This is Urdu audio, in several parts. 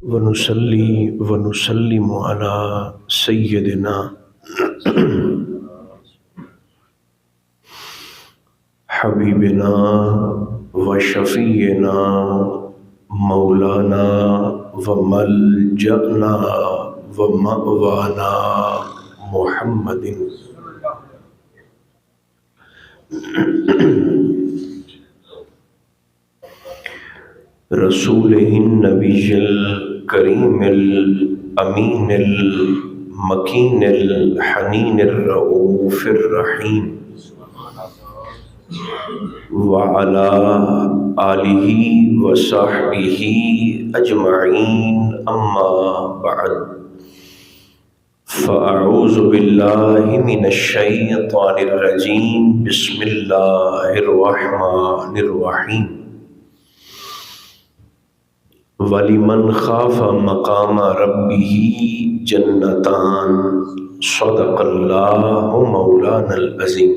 ونصلي ونسلم على سيدنا حبيبنا وشفينا مولانا وملجأنا ومأوانا محمد رسوله النبي الكريم الأمين المكين الحنين الرؤوف الرحيم وعلى آله وصحبه أجمعين أما بعد فأعوذ بالله من الشيطان الرجيم بسم الله الرحمن الرحيم وَلِمَنْ خَافَ مَقَامَ رَبِّهِ جَنَّتَانِ صدق اللہ مولانا العظیم۔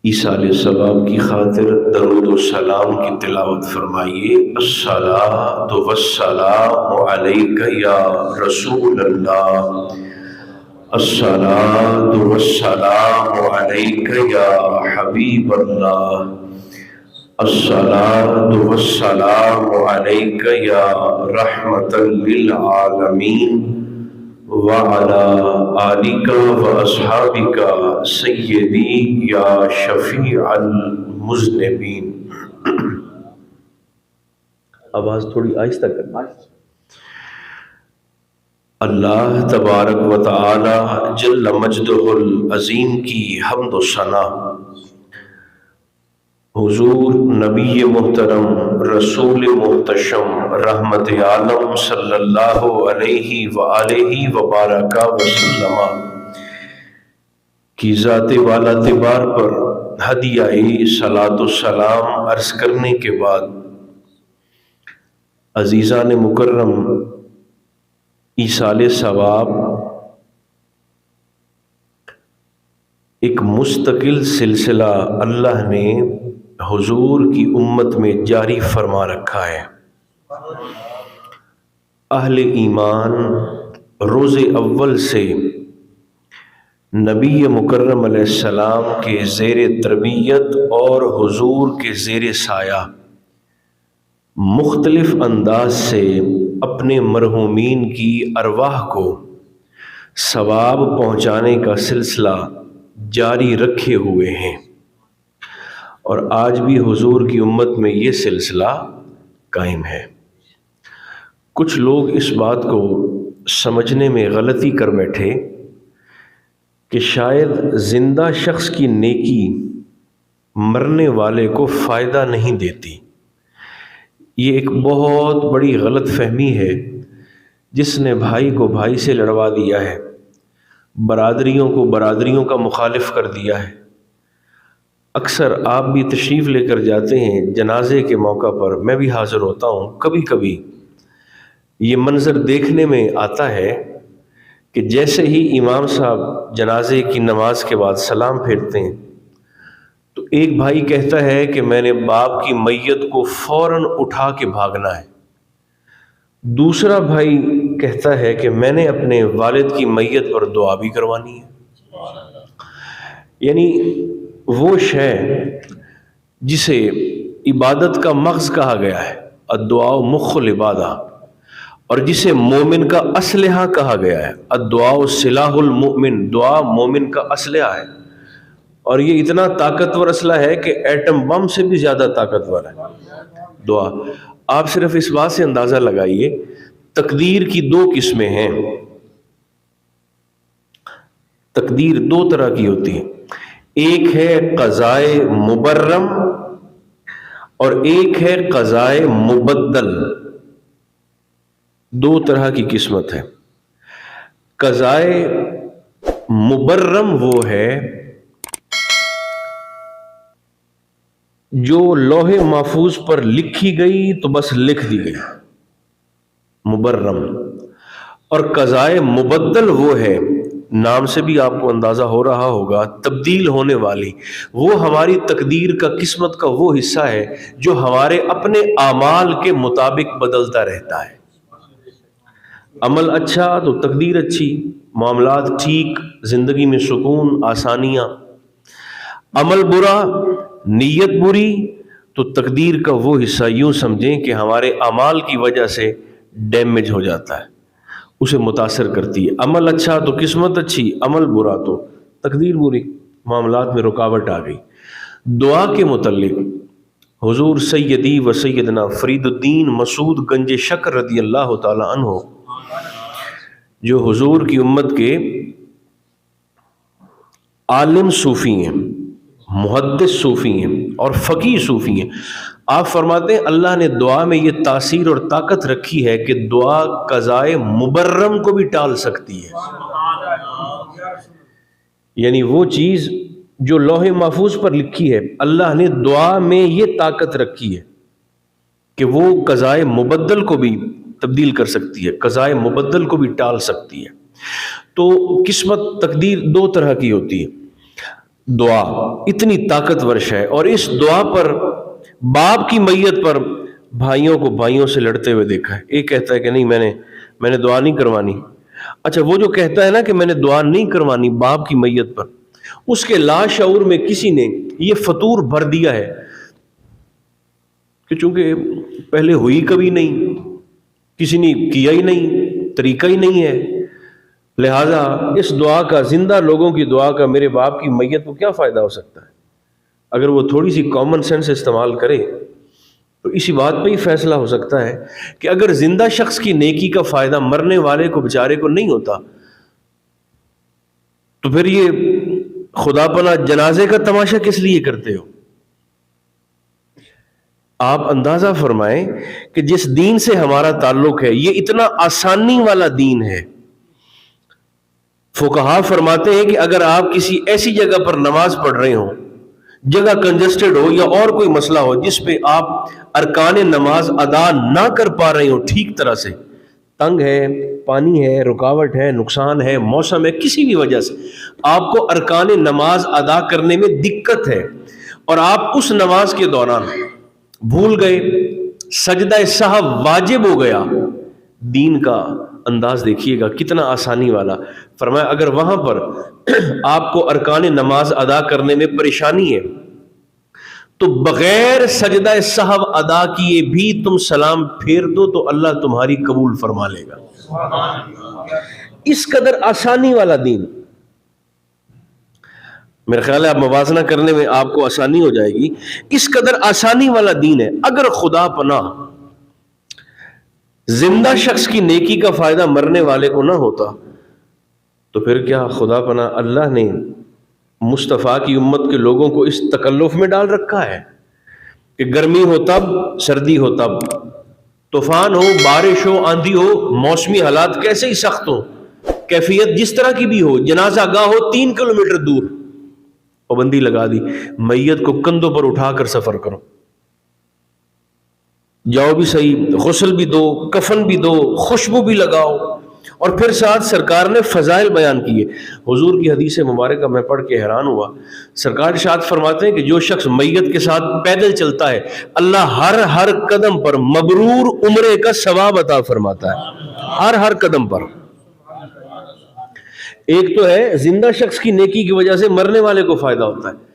ایصال ثواب کی خاطر درود و سلام کی تلاوت فرمائیے۔ الصلاۃ والسلام علیک یا رسول اللہ، الصلاۃ والسلام علیک یا حبیب اللہ، الصلاۃ والسلام علیک یا رحمۃ للعالمین وعلی آلک واصحابک سیدی یا شفیع المذنبین۔ آواز تھوڑی آہستہ کرنا۔ اللہ تبارک و تعالی جل مجدہ العظیم کی حمد و ثنا حضور نبی محترم رسول محتشم رحمت عالم صلی اللہ علیہ وآلہ وبارک وسلم کی ذات والا تبار پر ہدیہ صلاۃ السلام عرض کرنے کے بعد عزیزان مکرم، ایصال ثواب ایک مستقل سلسلہ اللہ نے حضور کی امت میں جاری فرما رکھا ہے۔ اہل ایمان روز اول سے نبی مکرم علیہ السلام کے زیر تربیت اور حضور کے زیر سایہ مختلف انداز سے اپنے مرحومین کی ارواح کو ثواب پہنچانے کا سلسلہ جاری رکھے ہوئے ہیں، اور آج بھی حضور کی امت میں یہ سلسلہ قائم ہے۔ کچھ لوگ اس بات کو سمجھنے میں غلطی کر بیٹھے کہ شاید زندہ شخص کی نیکی مرنے والے کو فائدہ نہیں دیتی۔ یہ ایک بہت بڑی غلط فہمی ہے جس نے بھائی کو بھائی سے لڑوا دیا ہے، برادریوں کو برادریوں کا مخالف کر دیا ہے۔ اکثر آپ بھی تشریف لے کر جاتے ہیں جنازے کے موقع پر، میں بھی حاضر ہوتا ہوں، کبھی کبھی یہ منظر دیکھنے میں آتا ہے کہ جیسے ہی امام صاحب جنازے کی نماز کے بعد سلام پھیرتے ہیں تو ایک بھائی کہتا ہے کہ میں نے باپ کی میت کو فوراً اٹھا کے بھاگنا ہے، دوسرا بھائی کہتا ہے کہ میں نے اپنے والد کی میت پر دعا بھی کروانی ہے۔ یعنی وہ شے جسے عبادت کا مغز کہا گیا ہے، الدعاء مخ العبادہ، اور جسے مومن کا اسلحہ کہا گیا ہے، الدعاء سلاح المؤمن، دعا مومن کا اسلحہ ہے، اور یہ اتنا طاقتور اسلحہ ہے کہ ایٹم بم سے بھی زیادہ طاقتور ہے دعا۔ آپ صرف اس بات سے اندازہ لگائیے، تقدیر کی دو قسمیں ہیں۔ تقدیر دو طرح کی ہوتی ہے، ایک ہے قضائے مبرم اور ایک ہے قضائے مبدل، دو طرح کی قسمت ہے۔ قضائے مبرم وہ ہے جو لوح محفوظ پر لکھی گئی تو بس لکھ دی گئی، مبرم، اور قضائے مبدل وہ ہے نام سے بھی آپ کو اندازہ ہو رہا ہوگا، تبدیل ہونے والی، وہ ہماری تقدیر کا، قسمت کا وہ حصہ ہے جو ہمارے اپنے اعمال کے مطابق بدلتا رہتا ہے۔ عمل اچھا تو تقدیر اچھی، معاملات ٹھیک، زندگی میں سکون، آسانیاں. عمل برا، نیت بری، تو تقدیر کا وہ حصہ یوں سمجھیں کہ ہمارے اعمال کی وجہ سے ڈیمیج ہو جاتا ہے، اسے متاثر کرتی ہے. عمل اچھا تو قسمت اچھی، عمل برا تو تقدیر بری، معاملات میں رکاوٹ آ گئی. دعا کے متعلق حضور سیدی و سیدنا فرید الدین مسعود گنج شکر رضی اللہ تعالی عنہ، جو حضور کی امت کے عالم صوفی ہیں، محدث صوفی ہیں اور فقیہ صوفی ہیں، آپ فرماتے ہیں اللہ نے دعا میں یہ تاثیر اور طاقت رکھی ہے کہ دعا قضائے مبرم کو بھی ٹال سکتی ہے. یعنی وہ چیز جو لوح محفوظ پر لکھی ہے، اللہ نے دعا میں یہ طاقت رکھی ہے کہ وہ قضائے مبدل کو بھی تبدیل کر سکتی ہے، قضائے مبدل کو بھی ٹال سکتی ہے. تو قسمت تقدیر دو طرح کی ہوتی ہے. دعا اتنی طاقتور ہے، اور اس دعا پر باپ کی میت پر بھائیوں کو بھائیوں سے لڑتے ہوئے دیکھا ہے. ایک کہتا ہے کہ نہیں میں نے دعا نہیں کروانی. اچھا، وہ جو کہتا ہے نا کہ میں نے دعا نہیں کروانی باپ کی میت پر، اس کے لاشعور میں کسی نے یہ فطور بھر دیا ہے کہ چونکہ پہلے ہوئی کبھی نہیں، کسی نے کیا ہی نہیں، طریقہ ہی نہیں ہے، لہٰذا اس دعا کا، زندہ لوگوں کی دعا کا میرے باپ کی میت کو کیا فائدہ ہو سکتا ہے. اگر وہ تھوڑی سی کامن سینس استعمال کرے تو اسی بات پہ ہی فیصلہ ہو سکتا ہے کہ اگر زندہ شخص کی نیکی کا فائدہ مرنے والے کو، بیچارے کو نہیں ہوتا، تو پھر یہ خدا پناہ جنازے کا تماشا کس لیے کرتے ہو؟ آپ اندازہ فرمائیں کہ جس دین سے ہمارا تعلق ہے یہ اتنا آسانی والا دین ہے. فقہا فرماتے ہیں کہ اگر آپ کسی ایسی جگہ پر نماز پڑھ رہے ہوں، جگہ کنجسٹڈ ہو یا اور کوئی مسئلہ ہو جس پہ آپ ارکان نماز ادا نہ کر پا رہے ہوں ٹھیک طرح سے، تنگ ہے، پانی ہے، رکاوٹ ہے، نقصان ہے، موسم ہے، کسی بھی وجہ سے آپ کو ارکان نماز ادا کرنے میں دقت ہے، اور آپ اس نماز کے دوران بھول گئے، سجدہ سہو واجب ہو گیا. دین کا انداز دیکھیے گا کتنا آسانی والا. فرمایا اگر وہاں پر آپ کو ارکان نماز ادا کرنے میں پریشانی ہے تو بغیر سجدہ سہو ادا کیے بھی تم سلام پھیر دو تو اللہ تمہاری قبول فرما لے گا. اس قدر آسانی والا دین. میرا خیال ہے آپ موازنہ کرنے میں آپ کو آسانی ہو جائے گی. اس قدر آسانی والا دین ہے. اگر خدا پناہ زندہ شخص کی نیکی کا فائدہ مرنے والے کو نہ ہوتا تو پھر کیا خدا پناہ اللہ نے مصطفیٰ کی امت کے لوگوں کو اس تکلف میں ڈال رکھا ہے کہ گرمی ہو تب، سردی ہو تب، طوفان ہو، بارش ہو، آندھی ہو، موسمی حالات کیسے ہی سخت ہو، کیفیت جس طرح کی بھی ہو، جنازہ گاہ ہو 3 کلومیٹر دور، پابندی لگا دی میت کو کندھوں پر اٹھا کر سفر کرو، جاؤ بھی صحیح، غسل بھی دو، کفن بھی دو، خوشبو بھی لگاؤ. اور پھر ساتھ سرکار نے فضائل بیان کیے. حضور کی حدیث مبارکہ میں پڑھ کے حیران ہوا. سرکار ارشاد فرماتے ہیں کہ جو شخص میت کے ساتھ پیدل چلتا ہے اللہ ہر قدم پر مبرور عمرے کا ثواب عطا فرماتا ہے. ہر قدم پر. ایک تو ہے زندہ شخص کی نیکی کی وجہ سے مرنے والے کو فائدہ ہوتا ہے،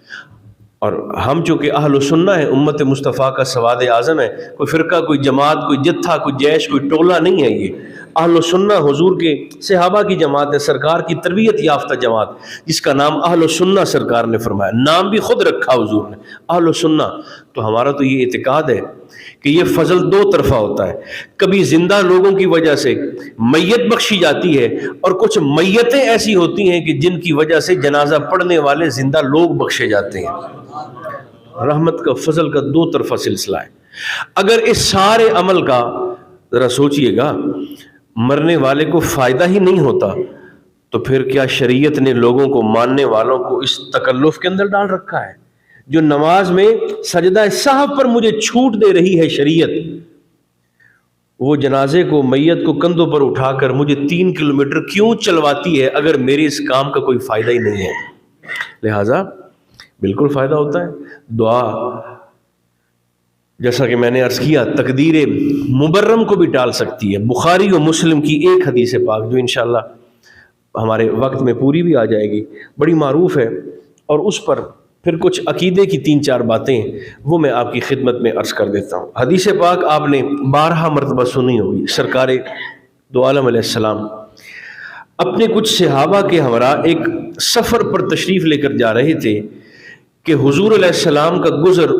اور ہم چونکہ اہل سنہ ہیں، امت مصطفیٰ کا سواد اعظم ہے، کوئی فرقہ، کوئی جماعت، کوئی جتھا، کوئی جیش، کوئی ٹولہ نہیں ہے. یہ اہل سنہ حضور کے صحابہ کی جماعت ہے، سرکار کی تربیت یافتہ جماعت، جس کا نام اہل سنہ سرکار نے فرمایا. نام بھی خود رکھا حضور نے، اہل سنہ. تو ہمارا تو یہ اعتقاد ہے کہ یہ فضل دو طرفہ ہوتا ہے. کبھی زندہ لوگوں کی وجہ سے میت بخشی جاتی ہے، اور کچھ میتیں ایسی ہوتی ہیں کہ جن کی وجہ سے جنازہ پڑھنے والے زندہ لوگ بخشے جاتے ہیں. رحمت کا، فضل کا دو طرفہ سلسلہ ہے. اگر اس سارے عمل کا ذرا سوچئے گا مرنے والے کو فائدہ ہی نہیں ہوتا تو پھر کیا شریعت نے لوگوں کو، ماننے والوں کو اس تکلف کے اندر ڈال رکھا ہے؟ جو نماز میں سجدہ سہو پر مجھے چھوٹ دے رہی ہے شریعت، وہ جنازے کو، میت کو کندھوں پر اٹھا کر مجھے 3 کلومیٹر کیوں چلواتی ہے اگر میرے اس کام کا کوئی فائدہ ہی نہیں ہے؟ لہٰذا بالکل فائدہ ہوتا ہے. دعا جیسا کہ میں نے عرض کیا تقدیر مبرم کو بھی ٹال سکتی ہے۔ بخاری و مسلم کی ایک حدیث پاک جو انشاءاللہ ہمارے وقت میں پوری بھی آ جائے گی، بڑی معروف ہے، اور اس پر پھر کچھ عقیدے کی 3-4 باتیں وہ میں آپ کی خدمت میں عرض کر دیتا ہوں۔ حدیث پاک آپ نے 12 مرتبہ سنی ہوگی۔ سرکار دو عالم علیہ السلام اپنے کچھ صحابہ کے ہمراہ ایک سفر پر تشریف لے کر جا رہے تھے کہ حضور علیہ السلام کا گزر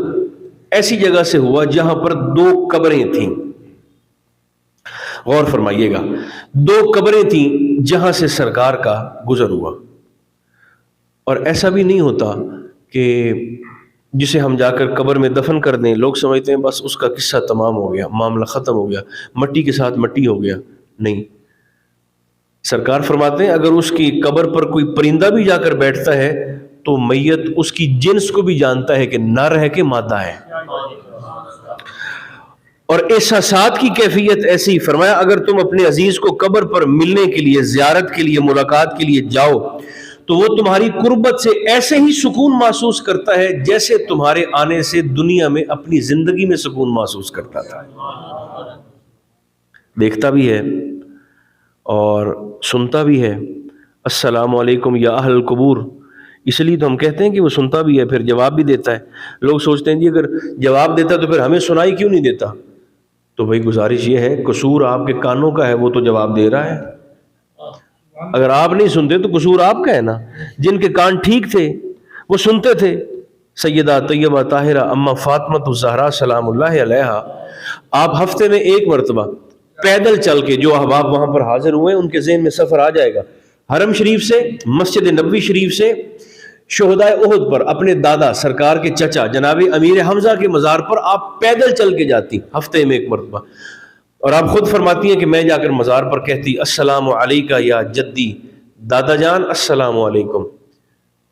ایسی جگہ سے ہوا جہاں پر 2 قبریں تھیں۔ غور فرمائیے گا، 2 قبریں تھیں جہاں سے سرکار کا گزر ہوا۔ اور ایسا بھی نہیں ہوتا کہ جسے ہم جا کر قبر میں دفن کر دیں، لوگ سمجھتے ہیں بس اس کا قصہ تمام ہو گیا، معاملہ ختم ہو گیا، مٹی کے ساتھ مٹی ہو گیا۔ نہیں، سرکار فرماتے ہیں اگر اس کی قبر پر کوئی پرندہ بھی جا کر بیٹھتا ہے تو میت اس کی جنس کو بھی جانتا ہے کہ نر ہے کہ مادہ ہے۔ اور احساسات کی کیفیت ایسی، فرمایا اگر تم اپنے عزیز کو قبر پر ملنے کے لیے، زیارت کے لیے، ملاقات کے لیے جاؤ تو وہ تمہاری قربت سے ایسے ہی سکون محسوس کرتا ہے جیسے تمہارے آنے سے دنیا میں اپنی زندگی میں سکون محسوس کرتا تھا۔ دیکھتا بھی ہے اور سنتا بھی ہے۔ السلام علیکم یا اہل القبور، اس لیے تو ہم کہتے ہیں کہ وہ سنتا بھی ہے، پھر جواب بھی دیتا ہے۔ لوگ سوچتے ہیں جی اگر جواب دیتا تو پھر ہمیں سنائی کیوں نہیں دیتا؟ تو بھائی گزارش یہ ہے، قصور آپ کے کانوں کا ہے، وہ تو جواب دے رہا ہے۔ اگر آپ نہیں سنتے تو قصور آپ کا ہے نا۔ جن کے کان ٹھیک تھے وہ سنتے تھے، سیدہ طیبہ طاہرہ اما فاطمہ الزہرا سلام اللہ علیہا، آپ ہفتے میں 1 مرتبہ پیدل چل کے، جو احباب وہاں پر حاضر ہوئے ان کے ذہن میں سفر آ جائے گا، حرم شریف سے، مسجد نبوی شریف سے شہدائے احد پر اپنے دادا سرکار کے چچا جناب امیر حمزہ کے مزار پر آپ پیدل چل کے جاتی ہفتے میں 1 مرتبہ، اور آپ خود فرماتی ہیں کہ میں جا کر مزار پر کہتی السلام علیکہ یا جدی، دادا جان السلام علیکم،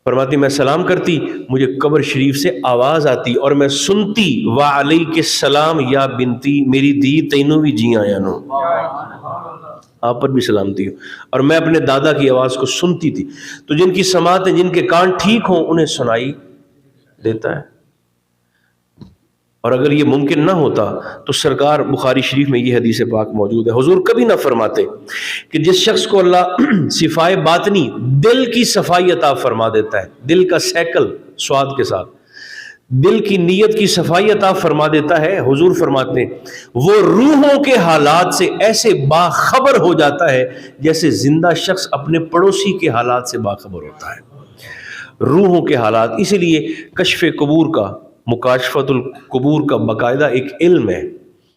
فرماتی میں سلام کرتی، مجھے قبر شریف سے آواز آتی اور میں سنتی وعلیک السلام یا بنتی، میری دی تینوں بھی جی آیا نو، آپ پر بھی سلامتی ہو، اور میں اپنے دادا کی آواز کو سنتی تھی۔ تو جن کی سماعتیں، جن کے کان ٹھیک ہوں انہیں سنائی دیتا ہے۔ اور اگر یہ ممکن نہ ہوتا تو سرکار بخاری شریف میں یہ حدیث پاک موجود ہے، حضور کبھی نہ فرماتے کہ جس شخص کو اللہ صفائے باطنی، دل کی صفائی عطا فرما دیتا ہے، دل کا سیکل سواد کے ساتھ، دل کی نیت کی صفائی عطا فرما دیتا ہے، حضور فرماتے ہیں وہ روحوں کے حالات سے ایسے باخبر ہو جاتا ہے جیسے زندہ شخص اپنے پڑوسی کے حالات سے باخبر ہوتا ہے۔ روحوں کے حالات، اسی لیے کشف قبور کا، مکاشفت القبور کا باقاعدہ ایک علم ہے۔